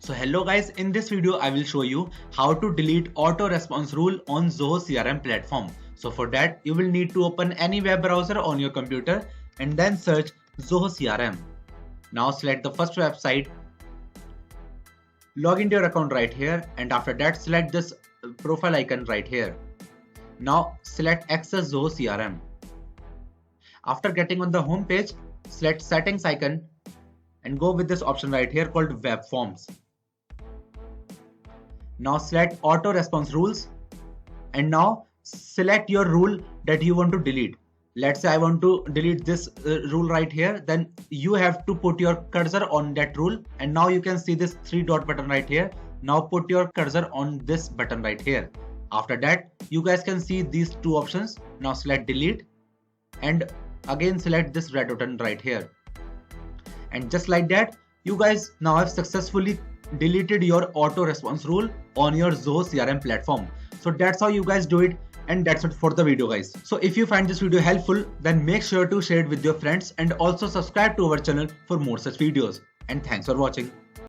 So hello guys, in this video I will show you how to delete auto response rule on Zoho CRM platform. So for that you will need to open any web browser on your computer and then search Zoho CRM. Now select the first website, log into your account right here, and after that select this profile icon right here. Now select access Zoho CRM. After getting on the home page, select settings icon and go with this option right here called web forms. Now select auto response rules and now select your rule that you want to delete. Let's say I want to delete this rule right here, then you have to put your cursor on that rule, and now you can see this 3 dot button right here. Now put your cursor on this button right here. After that you guys can see these two options. Now select delete and again select this red button right here. And just like that, you guys now have successfully deleted your auto response rule on your Zoho CRM platform. So that's how you guys do it, and that's it for the video guys. So if you find this video helpful, then make sure to share it with your friends and also subscribe to our channel for more such videos. And thanks for watching.